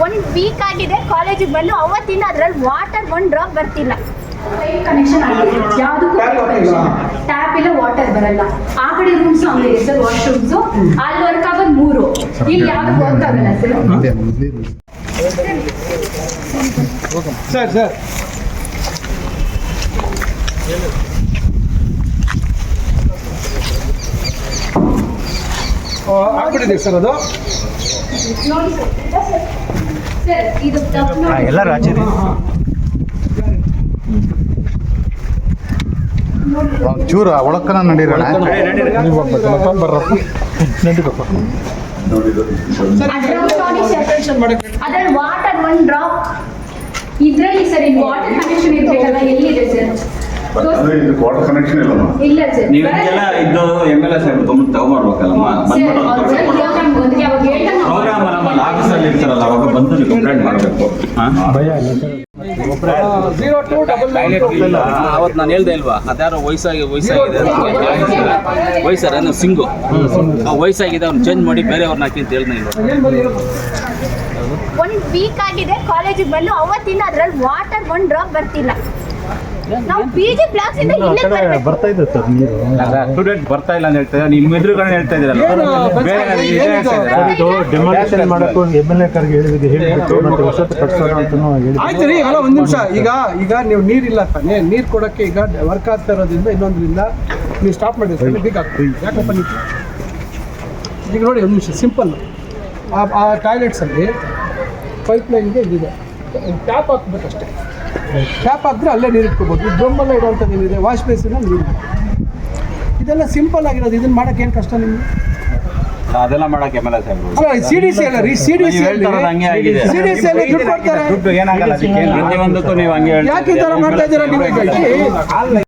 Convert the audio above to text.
1 weak ಆಗಿದೆ ಕಾಲೇಜಿಗೆ ಬಂದು, ಅವತ್ತಿನ ಅದ್ರಲ್ಲಿ ವಾಟರ್ 1 ಡ್ರಾಪ್ ಬರ್ತಿಲ್ಲ. ಕನೆಕ್ಷನ್ ಆಗಿದೆ, ಯಾವುದಕ್ಕೂ ಟ್ಯಾಪ್ ಇಲ್ಲ, ವಾಟರ್ ಬರಲ್ಲ. ಆ ಕಡೆ ರೂಮ್ಸ್ ಹಂಗೆ ಸರ್, ವಾಶ್ರೂಮ್ಸ್ ಅಲ್ಲಿ ವರ್ಕ್ ಆಗೋದು 3, ಇಲ್ಲಿ ಯಾವ್ದು ವರ್ಕ್ ಆಗಲ್ಲ ಸರ್. ಸರ್ ಆಗ್ಬಿಟ್ಟಿದೆ ಸರ್ ಅದು. ನೋಡಿ ಸರ್, ಇದು ಎಲ್ಲರೂ ಆಚೆ ಚೂರ ಒಳಕ್ಕನ ನಡೀರೋಣ. ಅದ್ರಲ್ಲಿ ವಾಟರ್ 1 ಡ್ರಾಪ್ ಇದ್ರಲ್ಲಿ ಸರ್, ಇಲ್ಲಿ ವಾಟರ್ ಕನೆಕ್ಷನ್ ಇರ್ಬೇಕಲ್ಲ, ಎಲ್ಲಿದೆ ಸರ್? ವಾಟರ್ ಕನೆಕ್ಷನ್ ಇಲ್ಲ ಸರ್. ನೀವೆಲ್ಲ ಇದು MLA ಸಾಹೇಬ್ ಗಮನ ತಗೊಂಡ್ಬರ್ಬೇಕಲ್ಲಮ್ಮ. ಪ್ರೋಗ್ರಾಮ್ ನಮ್ಮಲ್ಲಿ ಆಫೀಸಲ್ಲಿ ಇರ್ತಾರಲ್ಲ, ಅವಾಗ ಬಂದು ನೀವು ಕಂಪ್ಲೇಂಟ್ ಮಾಡಬೇಕು. ಅವತ್ತು ನಾನು ಹೇಳ್ದೆ ಇಲ್ವಾ, ಅದ್ಯಾರೋ ವಯಸ್ಸಾಗಿದೆ ವಯಸ್ಸಾರ ಸಿಂಗು ವಯಸ್ಸಾಗಿದೆ, ಅವ್ನು ಚೇಂಜ್ ಮಾಡಿ ಬೇರೆಯವ್ರನ್ನ ಹಾಕಿ ಅಂತ ಹೇಳ್ದೆ ಇಲ್ವಾ. 1 ವೀಕ್ ಆಗಿದೆ ಕಾಲೇಜಿಗೆ ಬಂದು, ಅವತ್ತಿನ ಅದ್ರಲ್ಲಿ ವಾಟರ್ 1 ಡ್ರಾಪ್ ಬರ್ತಿಲ್ಲ. ನಾವು PG ಬ್ಲಾಕ್ಸ್ ಇಂದ ಇಲ್ಲೇ ಬರ್ತಾ ಇದೆ ಸರ್ ನೀರು. ಸ್ಟೂಡೆಂಟ್ ಬರ್ತಾ ಇಲ್ಲ ಅಂತ ಹೇಳ್ತಾರೆ, ನಿಮ್ಮ ಎದುರುಗಳನ್ನ ಹೇಳ್ತಾ ಇದ್ದೀರಲ್ಲ. ಇದು ಡೆಮಾಲಿಷನ್ ಮಾಡಕ್ಕೂ MLA ಕಾರ್ಗೆ ಹೇಳಿಬಿಟ್ಟು ಮತ್ತೆ ವಸತಿ ಕಟ್ಸೋಣ ಅಂತನೂ ಹೇಳಿ. ಆಯ್ತು ರೀ, ಅಲ್ಲ ಒಂದು ನಿಮಿಷ. ಈಗ ನೀವು ನೀರಿಲ್ಲ ತಾನೆ, ನೀರು ಕೊಡೋಕ್ಕೆ ಈಗ ವರ್ಕ್ ಆಗ್ತಾ ಇರೋದ್ರಿಂದ ಇನ್ನೊಂದರಿಂದ ನೀವು ಸ್ಟಾಪ್ ಮಾಡಿದ್ರೆ ಬೀಗ ಆಗ್ತದೆ. ಯಾಕಪ್ಪ ನೀವು ಈಗ ನೋಡಿ, ಒಂದು ನಿಮಿಷ ಸಿಂಪಲ್. ಆ ಟಾಯ್ಲೆಟ್ಸಲ್ಲಿ ಪೈಪ್ಲೈನ್ಗೆ ಇದಿದೆ, ಟ್ಯಾಪ್ ಹಾಕ್ಬೇಕಷ್ಟೇ. ಟ್ಯಾಪ್ ಹಾಕಿದ್ರೆ ಅಲ್ಲೇ ನೀರು ಇಟ್ಕೋಬೋದು. ಡ್ರಮ್ಮೆಲ್ಲ ಇಡುವಂಥದ್ದು ಏನಿದೆ, ವಾಶ್ ಬೇಸಿನಲ್ಲಿ ನೀರು. ಇದೆಲ್ಲ ಸಿಂಪಲ್ ಆಗಿರೋದು. ಇದನ್ನು ಮಾಡೋಕ್ಕೆ ಏನು ಕಷ್ಟ ನಿಮಗೆ? ಅದೆಲ್ಲ ಮಾಡಕ್ಕೆ MLA ಸಾಹೇಬ್ ಅಲ್ಲ, CDC ಅಲ್ಲ ರೀ, CDC ಹಂಗೆ ಆಗಿದೆ. CDC ಅಲ್ಲಿ ದುಡ್ಡು ಕೊಡ್ತಾರೆ. ದುಡ್ಡು ಏನಾಗಲ್ಲ, ಪ್ರತಿಯೊಂದಕ್ಕೂ ನೀವು ಹಂಗೆ ಯಾಕೆ ಈ ಥರ ಮಾಡ್ತಾ ಇದ್ದೀರಾ ನೀವು?